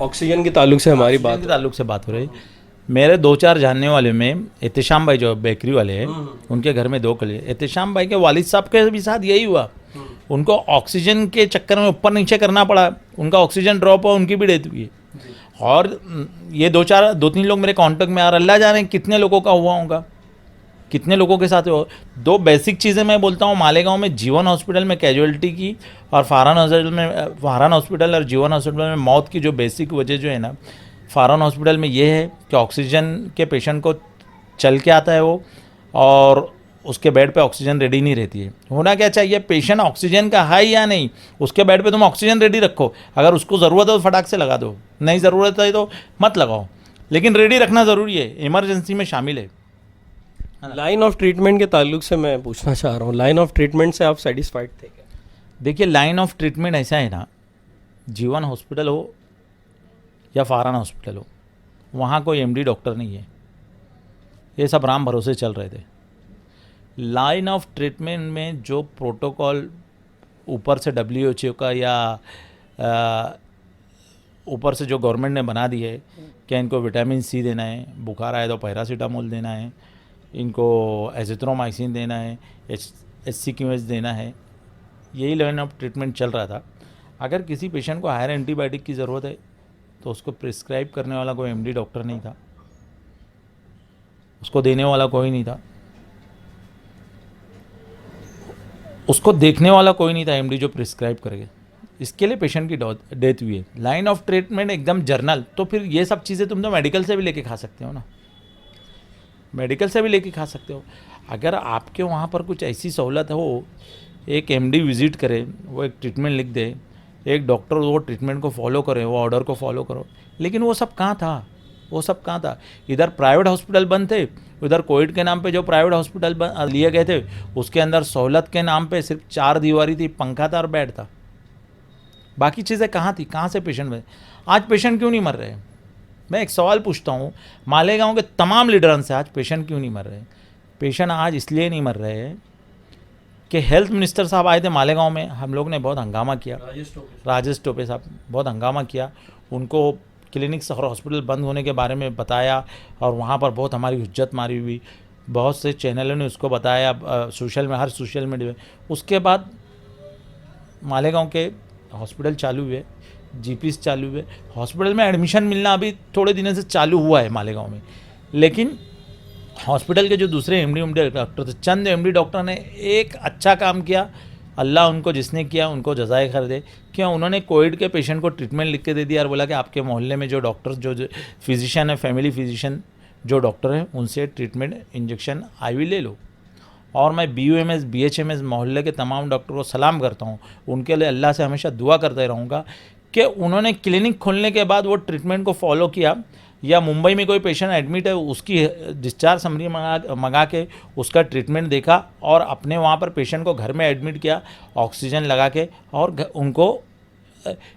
Oxygen के ताल्लुक से हमारी बात के ताल्लुक से बात हो रही। मेरे 2-4 जानने वाले में एहतेशाम भाई जो बेकरी वाले हैं, उनके घर में 2 कले। एहतेशाम भाई के वालिद साहब के भी साथ यही हुआ। उनको ऑक्सीजन के चक्कर में ऊपर नीचे करना पड़ा, उनका ऑक्सीजन ड्रॉप हुआ, उनकी भी डेथ हुई है। और ये 2-3 लोग मेरे कांटेक्ट में आ रहे, अल्लाह जाने कितने लोगों का हुआ होगा, कितने लोगों के साथ हो। 2 बेसिक चीज़ें मैं बोलता हूँ, मालेगांव में जीवन हॉस्पिटल में कैजुअलिटी की और फारहान हॉस्पिटल और जीवन हॉस्पिटल में मौत की जो बेसिक वजह जो है ना, फारहान हॉस्पिटल में ये है कि ऑक्सीजन के पेशेंट को चल के आता है वो, और उसके बेड पे ऑक्सीजन रेडी नहीं रहती है। होना क्या चाहिए, पेशेंट ऑक्सीजन का है या नहीं, उसके बेड पे तुम ऑक्सीजन रेडी रखो। अगर उसको ज़रूरत है तो फटाक से लगा दो, नहीं ज़रूरत है तो मत लगाओ, लेकिन रेडी रखना ज़रूरी है, इमरजेंसी में शामिल है। लाइन ऑफ ट्रीटमेंट के ताल्लुक से मैं पूछना चाह रहा हूँ, लाइन ऑफ ट्रीटमेंट से आप सेटिस्फाइड थे क्या? देखिए, लाइन ऑफ ट्रीटमेंट ऐसा है ना, जीवन हॉस्पिटल हो या फारहान हॉस्पिटल हो, वहाँ कोई एमडी डॉक्टर नहीं है, ये सब राम भरोसे चल रहे थे। लाइन ऑफ ट्रीटमेंट में जो प्रोटोकॉल ऊपर से WHO का या ऊपर से जो गवर्नमेंट ने बना दी है कि इनको विटामिन C देना है, बुखार आए तो पैरासीटामोल देना है, इनको एजिथ्रोमाइसिन देना है, HCQS देना है, यही लाइन ऑफ ट्रीटमेंट चल रहा था। अगर किसी पेशेंट को हायर एंटीबायोटिक की ज़रूरत है तो उसको प्रिस्क्राइब करने वाला कोई MD डॉक्टर नहीं था, उसको देने वाला कोई नहीं था, उसको देखने वाला कोई नहीं था MD जो प्रिस्क्राइब करेगा। इसके लिए पेशेंट की डेथ हुई है। लाइन ऑफ ट्रीटमेंट एकदम जर्नल, तो फिर ये सब चीज़ें तुम तो मेडिकल से भी लेके खा सकते हो ना, मेडिकल से भी लेके खा सकते हो। अगर आपके वहाँ पर कुछ ऐसी सहूलत हो, एक MD विज़िट करे, वो एक ट्रीटमेंट लिख दे, एक डॉक्टर वो ट्रीटमेंट को फॉलो करे, वो ऑर्डर को फॉलो करो, लेकिन वो सब कहाँ था, वो सब कहाँ था। इधर प्राइवेट हॉस्पिटल बंद थे, उधर कोविड के नाम पे जो प्राइवेट हॉस्पिटल लिए गए थे उसके अंदर सहूलत के नाम पे सिर्फ 4 दीवारी थी, पंखा था और बेड था, बाकी चीज़ें कहाँ थी, कहाँ से पेशेंट बने। आज पेशेंट क्यों नहीं मर रहे? मैं एक सवाल पूछता हूँ मालेगांव के तमाम लीडरों से, आज पेशेंट क्यों नहीं मर रहे? पेशेंट आज इसलिए नहीं मर रहे हैं कि हेल्थ मिनिस्टर साहब आए थे मालेगांव में, हम लोग ने बहुत हंगामा किया, राजेश टोपे साहब बहुत हंगामा किया, उनको क्लिनिक्स और हॉस्पिटल बंद होने के बारे में बताया, और वहाँ पर बहुत हमारी हुज्जत मारी हुई, बहुत से चैनलों ने उसको बताया, हर सोशल मीडिया। उसके बाद मालेगांव के हॉस्पिटल चालू हुए, GPs चालू हुए, हॉस्पिटल में एडमिशन मिलना अभी थोड़े दिनों से चालू हुआ है मालेगांव में, लेकिन हॉस्पिटल के जो दूसरे MD डॉक्टर थे, चंद MD डॉक्टर ने एक अच्छा काम किया, अल्लाह उनको जिसने किया उनको जज़ाए खैर दे। क्यों? उन्होंने कोविड के पेशेंट को ट्रीटमेंट लिख के दे दिया और बोला कि आपके मोहल्ले में जो डॉक्टर्स जो फिजिशियन है, फैमिली फिजिशियन जो डॉक्टर हैं, उनसे ट्रीटमेंट इंजेक्शन IV ले लो। और मैं BUMS BHMS मोहल्ले के तमाम डॉक्टर को सलाम करता हूँ, उनके लिए अल्लाह से हमेशा दुआ करते रहूँगा कि उन्होंने क्लिनिक खोलने के बाद वो ट्रीटमेंट को फॉलो किया, या मुंबई में कोई पेशेंट एडमिट है उसकी डिस्चार्ज समरी मंगा के उसका ट्रीटमेंट देखा, और अपने वहाँ पर पेशेंट को घर में एडमिट किया ऑक्सीजन लगा के, और उनको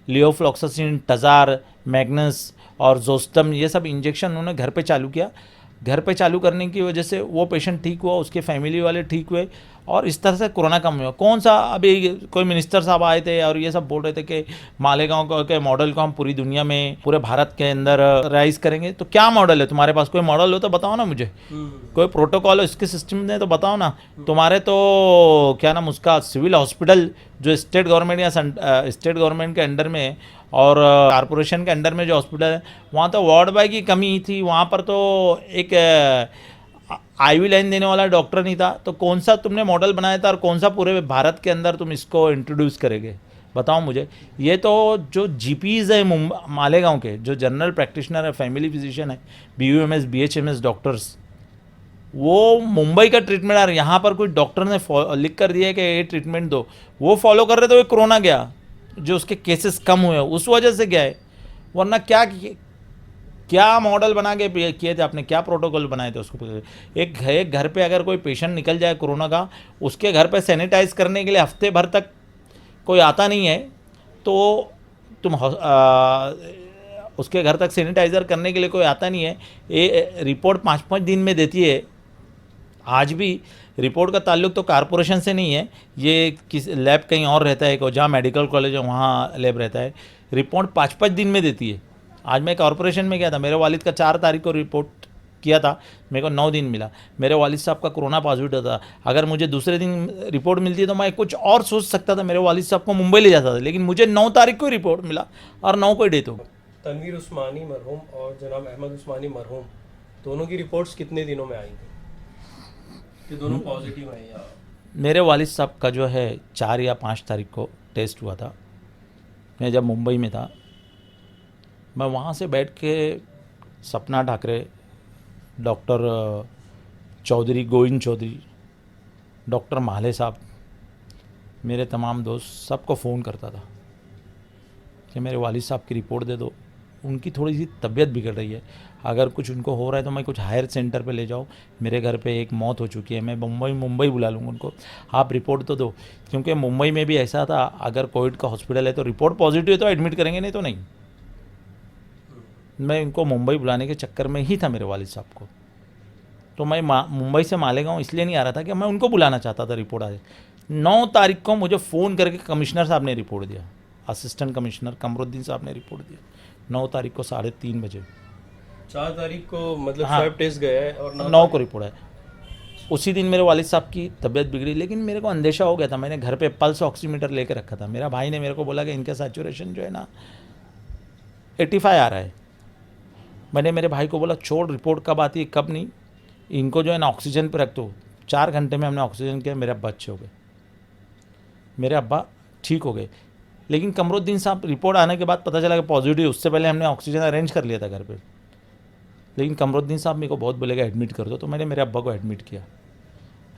लियोफ्लॉक्सासिन, टज़ार, मैग्नस और जोस्टम ये सब इंजेक्शन उन्होंने घर पे चालू किया। घर पे चालू करने की वजह से वो पेशेंट ठीक हुआ, उसके फैमिली वाले ठीक हुए, और इस तरह से कोरोना कम हुआ। कौन सा अभी कोई मिनिस्टर साहब आए थे और ये सब बोल रहे थे कि मालेगांव के मॉडल को हम पूरी दुनिया में, पूरे भारत के अंदर राइज करेंगे। तो क्या मॉडल है तुम्हारे पास? कोई मॉडल हो तो बताओ ना मुझे, कोई प्रोटोकॉल हो इसके सिस्टम में तो बताओ ना। तुम्हारे तो क्या नाम उसका, सिविल हॉस्पिटल जो स्टेट गवर्नमेंट या स्टेट गवर्नमेंट के अंडर में और कारपोरेशन के अंडर में जो हॉस्पिटल है, वहाँ तो वार्ड बॉय की कमी थी, वहाँ पर तो एक IV लाइन देने वाला डॉक्टर नहीं था। तो कौन सा तुमने मॉडल बनाया था और कौन सा पूरे भारत के अंदर तुम इसको इंट्रोड्यूस करेंगे, बताओ मुझे। ये तो जो GPs है मालेगांव के, जो जनरल प्रैक्टिशनर है, फैमिली फिजिशियन है, BUMS BHMS डॉक्टर्स, वो मुंबई का ट्रीटमेंट आ रहा है, यहाँ पर कोई डॉक्टर ने लिख कर दिया है कि ये ट्रीटमेंट दो, वो फॉलो कर रहे तो ये कोरोना गया, जो उसके केसेस कम हुए उस वजह से गया है। वरना क्या मॉडल बना के किए थे आपने, क्या प्रोटोकॉल बनाए थे उसको। एक घर पे अगर कोई पेशेंट निकल जाए कोरोना का, उसके घर पे सैनिटाइज करने के लिए हफ्ते भर तक कोई आता नहीं है, तो तुम उसके घर तक सैनिटाइज़र करने के लिए कोई आता नहीं है। ये रिपोर्ट 5-5 दिन में देती है। आज भी रिपोर्ट का ताल्लुक तो कारपोरेशन से नहीं है, ये किस लैब कहीं और रहता है, जहाँ मेडिकल कॉलेज है वहाँ लैब रहता है। रिपोर्ट 5-5 दिन में देती है, आज मैं कॉरपोरेशन में गया था, मेरे वालिद का 4 तारीख को रिपोर्ट किया था, मेरे को 9 दिन मिला। मेरे वालिद साहब का कोरोना पॉजिटिव था, अगर मुझे दूसरे दिन रिपोर्ट मिलती तो मैं कुछ और सोच सकता था, मेरे वालिद साहब को मुंबई ले जाता था, लेकिन मुझे 9 तारीख को रिपोर्ट मिला और 9 को डेथ हो गई। तनवीर उस्मानी मरहूम और जनाब अहमद उस्मानी मरहूम, दोनों की रिपोर्ट्स कितने दिनों में आएंगी कि दोनों पॉजिटिव हैं? या मेरे वालिद साहब का जो है 4 या 5 तारीख को टेस्ट हुआ था। मैं जब मुंबई में था, मैं वहाँ से बैठ के सपना ठाकरे, डॉक्टर चौधरी, गोविंद चौधरी, डॉक्टर माले साहब, मेरे तमाम दोस्त, सबको फ़ोन करता था कि मेरे वालिद साहब की रिपोर्ट दे दो, उनकी थोड़ी सी तबीयत बिगड़ रही है, अगर कुछ उनको हो रहा है तो मैं कुछ हायर सेंटर पे ले जाओ, मेरे घर पे एक मौत हो चुकी है, मैं मुंबई बुला लूँगा उनको, आप रिपोर्ट तो दो। क्योंकि मुंबई में भी ऐसा था, अगर कोविड का हॉस्पिटल है तो रिपोर्ट पॉजिटिव है तो एडमिट करेंगे, नहीं तो नहीं। मैं इनको मुंबई बुलाने के चक्कर में ही था मेरे वालिद साहब को, तो मैं मुंबई से मालेगांव इसलिए नहीं आ रहा था कि मैं उनको बुलाना चाहता था रिपोर्ट आ जाए। 9 तारीख को मुझे फ़ोन करके कमिश्नर साहब ने रिपोर्ट दिया, असिस्टेंट कमिश्नर कमरुद्दीन साहब ने रिपोर्ट दिया 9 तारीख को 3:30 बजे। 4 तारीख को मतलब हाँ। स्वैब टेस्ट गया है और 9 को रिपोर्ट है। उसी दिन मेरे वालिद साहब की तबीयत बिगड़ी, लेकिन मेरे को अंदेशा हो गया था, मैंने घर पे पल्स ऑक्सीमीटर लेके रखा था। मेरा भाई ने मेरे को बोला कि इनका सैचुरेशन जो है ना 85 आ रहा है। मैंने मेरे भाई को बोला छोड़, रिपोर्ट कब आती है कब नहीं, इनको जो है ना ऑक्सीजन पे रख दो। 4 घंटे में हमने ऑक्सीजन किया, मेरे अब्बा अच्छे हो गए, मेरे अब्बा ठीक हो गए। लेकिन कमरुद्दीन साहब रिपोर्ट आने के बाद पता चला कि पॉजिटिव, उससे पहले हमने ऑक्सीजन अरेंज कर लिया था घर पे। लेकिन कमरुद्दीन साहब मेरे को बहुत बोलेगा एडमिट कर दो, तो मैंने मेरे अब्बा को एडमिट किया।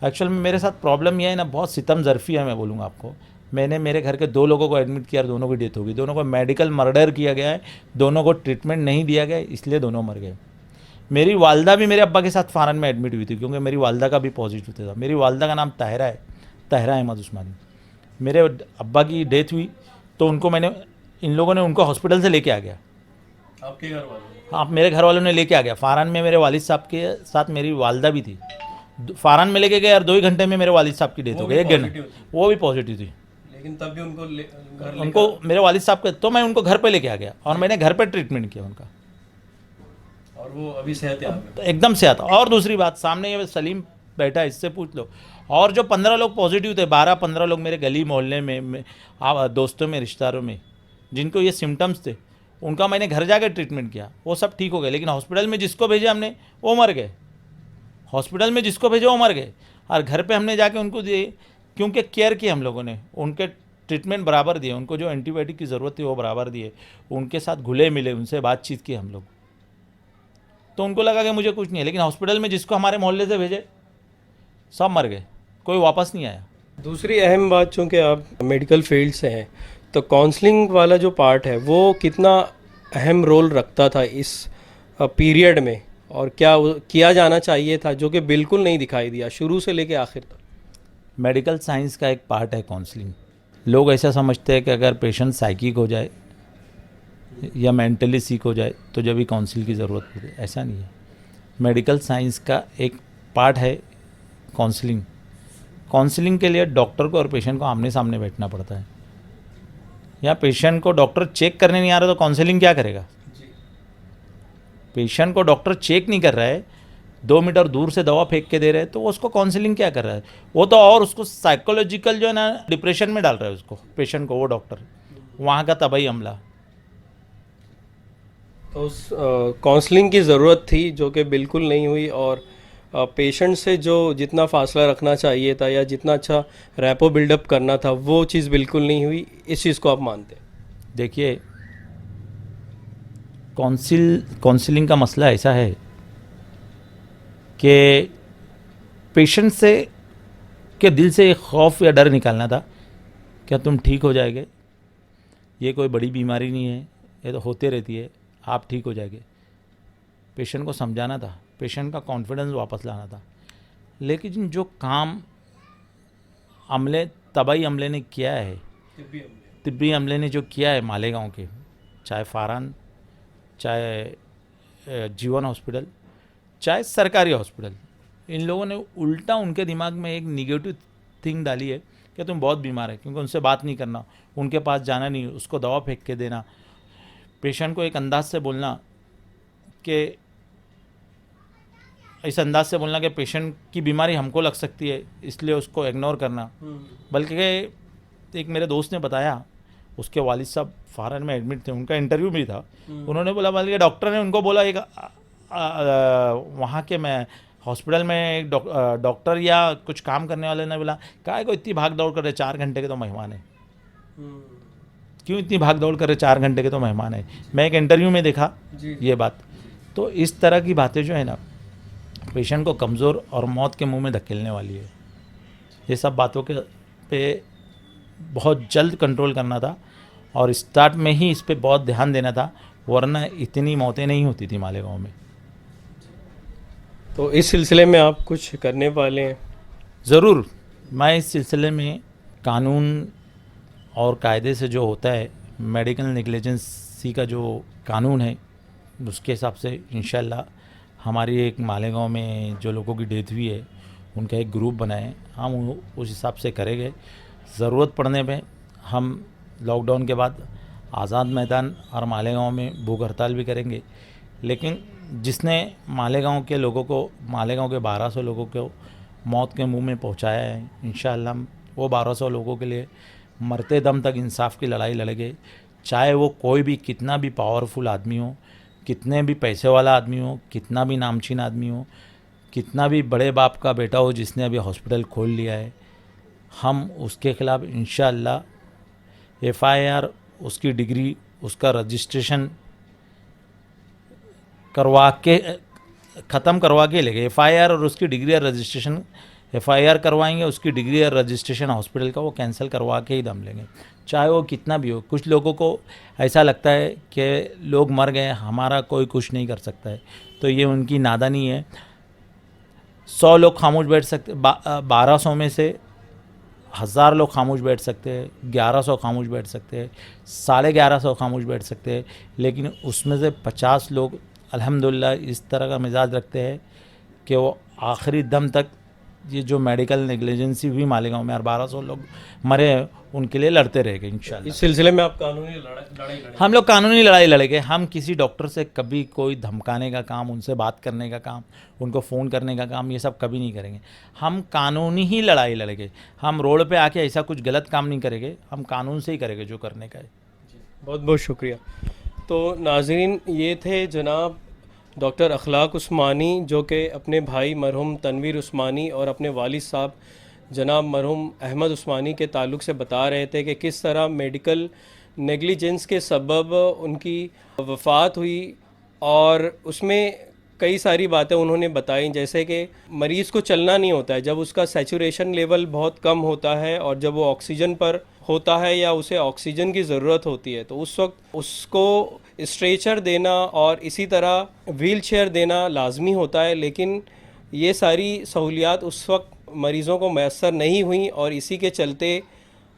एक्चुअल में मेरे साथ प्रॉब्लम यह है ना, बहुत सितम ज़र्फ़ी है, मैं बोलूँगा आपको। मैंने मेरे घर के 2 लोगों को एडमिट किया और दोनों की डेथ हो गई। दोनों को मेडिकल मर्डर किया गया है, दोनों को ट्रीटमेंट नहीं दिया गया, इसलिए दोनों मर गए। मेरी वालदा भी मेरे अब्बा के साथ फारन में एडमिट हुई थी, क्योंकि मेरी वालदा का भी पॉजिटिव था। मेरी वालदा का नाम ताहिरा है, ताहिरा अहमद उस्मानी। मेरे अब्बा की डेथ हुई तो उनको इन लोगों ने उनको हॉस्पिटल से लेके आ गया। आपके घर वाले? हाँ, मेरे घर वालों ने लेके आ गया। फारन में मेरे वालिद साहब के साथ मेरी वालदा भी थी, फारन में लेके गए और 2 ही घंटे में मेरे वालिद साहब की डेथ हो गई। 1 घंटे वो भी पॉजिटिव थी, लेकिन तब भी उनको मेरे वालिद साहब के, तो मैं उनको घर पे लेके आ गया और मैंने घर पे ट्रीटमेंट किया उनका, और वो अभी सेहत एकदम से आता। और दूसरी बात, सामने ये सलीम बैठा है, इससे पूछ लो। और जो 15 लोग पॉजिटिव थे, 12-15 लोग मेरे गली मोहल्ले में दोस्तों में, रिश्तेदारों में, जिनको ये सिम्टम्स थे, उनका मैंने घर जाकर ट्रीटमेंट किया, वो सब ठीक हो गए। लेकिन हॉस्पिटल में जिसको भेजे हमने वो मर गए, हॉस्पिटल में जिसको भेजे वो मर गए। और घर पे हमने जाके उनको दिए, क्योंकि केयर की हम लोगों ने, उनके ट्रीटमेंट बराबर दिए, उनको जो एंटीबायोटिक की ज़रूरत थी वो बराबर दिए, उनके साथ घुले मिले, उनसे बातचीत की हम लोग। तो उनको लगा कि मुझे कुछ नहीं है, लेकिन हॉस्पिटल में जिसको हमारे मोहल्ले से भेजे सब मर गए, कोई वापस नहीं आया। दूसरी अहम बात, चूँकि आप मेडिकल फील्ड से हैं, तो काउंसलिंग वाला जो पार्ट है वो कितना अहम रोल रखता था इस पीरियड में, और क्या किया जाना चाहिए था जो कि बिल्कुल नहीं दिखाई दिया शुरू से लेके आखिर तक? मेडिकल साइंस का एक पार्ट है काउंसलिंग। लोग ऐसा समझते हैं कि अगर पेशेंट साइकिक हो जाए या मेंटली सीक हो जाए तो जब भी काउंसिल की ज़रूरत पड़े, ऐसा नहीं है। मेडिकल साइंस का एक पार्ट है काउंसलिंग। काउंसलिंग के लिए डॉक्टर को और पेशेंट को आमने सामने बैठना पड़ता है। या पेशेंट को डॉक्टर चेक करने नहीं आ रहा तो काउंसलिंग क्या करेगा? पेशेंट को डॉक्टर चेक नहीं कर रहा है, 2 मीटर दूर से दवा फेंक के दे रहे हैं, तो उसको काउंसलिंग क्या कर रहा है? वो तो और उसको साइकोलॉजिकल जो है ना डिप्रेशन में डाल रहा है उसको, पेशेंट को, वो डॉक्टर, वहाँ का तबाही अमला। तो उस काउंसलिंग की ज़रूरत थी जो कि बिल्कुल नहीं हुई, और पेशेंट से जो जितना फासला रखना चाहिए था या जितना अच्छा रैपो बिल्डअप करना था वो चीज़ बिल्कुल नहीं हुई। इस चीज़ को आप मानते हैं? देखिए, काउंसलिंग का मसला ऐसा है कि पेशेंट से के दिल से एक खौफ या डर निकालना था, क्या तुम ठीक हो जाएंगे, ये कोई बड़ी बीमारी नहीं है, ये तो होते रहती है, आप ठीक हो जाएंगे। पेशेंट को समझाना था, पेशेंट का कॉन्फिडेंस वापस लाना था। लेकिन जो काम तबाही अमले ने किया है, तिब्बी अमले ने जो किया है मालेगांव के, चाहे फारान, चाहे जीवन हॉस्पिटल, चाहे सरकारी हॉस्पिटल, इन लोगों ने उल्टा उनके दिमाग में एक निगेटिव थिंग डाली है कि तुम बहुत बीमार है, क्योंकि उनसे बात नहीं करना, उनके पास जाना नहीं, उसको दवा फेंक के देना। पेशेंट को एक अंदाज से बोलना कि इस अंदाज से बोलना कि पेशेंट की बीमारी हमको लग सकती है इसलिए उसको इग्नोर करना, बल्कि एक मेरे दोस्त ने बताया उसके वालिद साहब फॉरेन में एडमिट थे, उनका इंटरव्यू भी था। उन्होंने बोला बल्कि डॉक्टर ने उनको बोला एक वहाँ के मैं हॉस्पिटल में एक डॉक्टर या कुछ काम करने वाले ने बोला काहे को इतनी भाग दौड़ कर रहे, 4 घंटे के तो मेहमान है, क्यों इतनी भाग दौड़ कर रहे, 4 घंटे के तो मेहमान है। मैं एक इंटरव्यू में देखा ये बात। तो इस तरह की बातें जो है ना पेशेंट को कमज़ोर और मौत के मुंह में धकेलने वाली है। ये सब बातों के पे बहुत जल्द कंट्रोल करना था और स्टार्ट में ही इस पे बहुत ध्यान देना था, वरना इतनी मौतें नहीं होती थी मालेगांव में। तो इस सिलसिले में आप कुछ करने वाले हैं? ज़रूर, मैं इस सिलसिले में कानून और कायदे से जो होता है, मेडिकल नेग्लिजेंसी का जो कानून है उसके हिसाब से इंशाल्लाह हमारी एक मालेगांव में जो लोगों की डेथ हुई है उनका एक ग्रुप बनाए, हम उस हिसाब से करेंगे। ज़रूरत पड़ने पे हम लॉकडाउन के बाद आज़ाद मैदान और मालेगांव में भूख हड़ताल भी करेंगे। लेकिन जिसने मालेगांव के लोगों को, मालेगांव के 1200 लोगों को मौत के मुंह में पहुंचाया है, इंशाअल्लाह वो 1200 लोगों के लिए मरते दम तक इंसाफ की लड़ाई लड़ेंगे। चाहे वो कोई भी कितना भी पावरफुल आदमी हो, कितने भी पैसे वाला आदमी हो, कितना भी नामचीन आदमी हो, कितना भी बड़े बाप का बेटा हो जिसने अभी हॉस्पिटल खोल लिया है, हम उसके ख़िलाफ़ इंशाअल्लाह FIR, उसकी डिग्री, उसका रजिस्ट्रेशन करवा के ख़त्म करवा के लेंगे। FIR और उसकी डिग्री और रजिस्ट्रेशन, FIR करवाएंगे, उसकी डिग्री और रजिस्ट्रेशन हॉस्पिटल का वो कैंसिल करवा के ही दम लेंगे, चाहे वो कितना भी हो। कुछ लोगों को ऐसा लगता है कि लोग मर गए, हमारा कोई कुछ नहीं कर सकता है, तो ये उनकी नादानी है। 100 लोग खामोश बैठ सकते, 1200 में से 1000 लोग खामोश बैठ सकते हैं, 1100 खामोश बैठ सकते हैं, 1150 खामोश बैठ सकते हैं, लेकिन उसमें से 50 लोग अल्हम्दुलिल्लाह इस तरह का मिजाज रखते हैं कि वो आखिरी दम तक ये जो मेडिकल नेग्लिजेंसी हुई मालेगांव में और 1200 लोग मरे उनके लिए लड़ते रहेंगे इंशाल्लाह। इस सिलसिले में आप कानूनी लड़ाई लड़ेंगे? हम लोग कानूनी लड़ाई लड़ेंगे। हम किसी डॉक्टर से कभी कोई धमकाने का काम, उनसे बात करने का काम, उनको फ़ोन करने का काम, ये सब कभी नहीं करेंगे। हम कानूनी ही लड़ाई लड़ेंगे। हम रोड पे आके ऐसा कुछ गलत काम नहीं करेंगे, हम कानून से ही करेंगे जो करने का है। बहुत बहुत शुक्रिया। तो नाज़रीन, ये थे जनाब डॉक्टर अखलाक उस्मानी, जो कि अपने भाई मरहूम तनवीर उस्मानी और अपने वालिद साहब जनाब मरहूम अहमद उस्मानी के ताल्लुक़ से बता रहे थे कि किस तरह मेडिकल नेग्लिजेंस के सबब उनकी वफ़ात हुई। और उसमें कई सारी बातें उन्होंने बताई, जैसे कि मरीज़ को चलना नहीं होता है जब उसका सैचुरेशन लेवल बहुत कम होता है, और जब वो ऑक्सीजन पर होता है या उसे ऑक्सीजन की ज़रूरत होती है, तो उस वक्त उसको स्ट्रेचर देना और इसी तरह व्हील चेयर देना लाजमी होता है। लेकिन ये सारी सहूलियात उस वक्त मरीज़ों को मैसर नहीं हुई, और इसी के चलते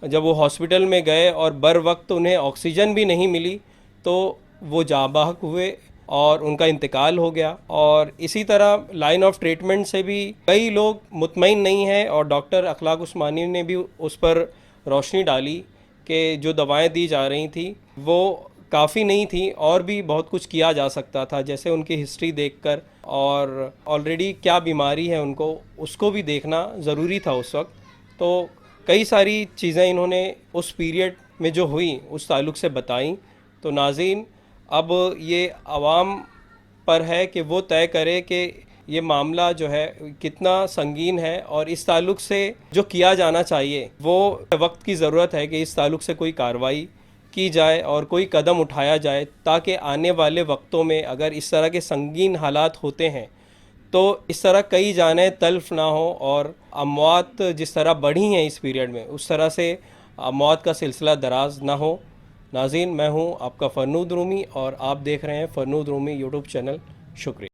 जब वो हॉस्पिटल में गए और बर वक्त उन्हें ऑक्सीजन भी नहीं मिली तो वो जाबाहक हुए और उनका इंतकाल हो गया। और इसी तरह लाइन ऑफ ट्रीटमेंट से भी कई लोग मुतमईन नहीं हैं, और डॉक्टर अखलाक उस्मानी ने भी उस पर रोशनी डाली कि जो दवाएं दी जा रही थी वो काफ़ी नहीं थी, और भी बहुत कुछ किया जा सकता था, जैसे उनकी हिस्ट्री देखकर और ऑलरेडी क्या बीमारी है उनको, उसको भी देखना ज़रूरी था उस वक्त। तो कई सारी चीज़ें इन्होंने उस पीरियड में जो हुई उस ताल्लुक़ से बताई। तो नाज़रीन, अब ये आवाम पर है कि वो तय करे कि ये मामला जो है कितना संगीन है, और इस ताल्लुक़ से जो किया जाना चाहिए वो वक्त की ज़रूरत है कि इस ताल्लुक़ से कोई कार्रवाई की जाए और कोई कदम उठाया जाए, ताकि आने वाले वक्तों में अगर इस तरह के संगीन हालात होते हैं तो इस तरह कई जानें तल्फ ना हो, और अमवात जिस तरह बढ़ी हैं इस पीरियड में उस तरह से अमवात का सिलसिला दराज ना हो। नाज़रीन, मैं हूँ आपका फ़रनूद रूमी और आप देख रहे हैं फ़रनूद रूमी यूट्यूब चैनल। शुक्रिया।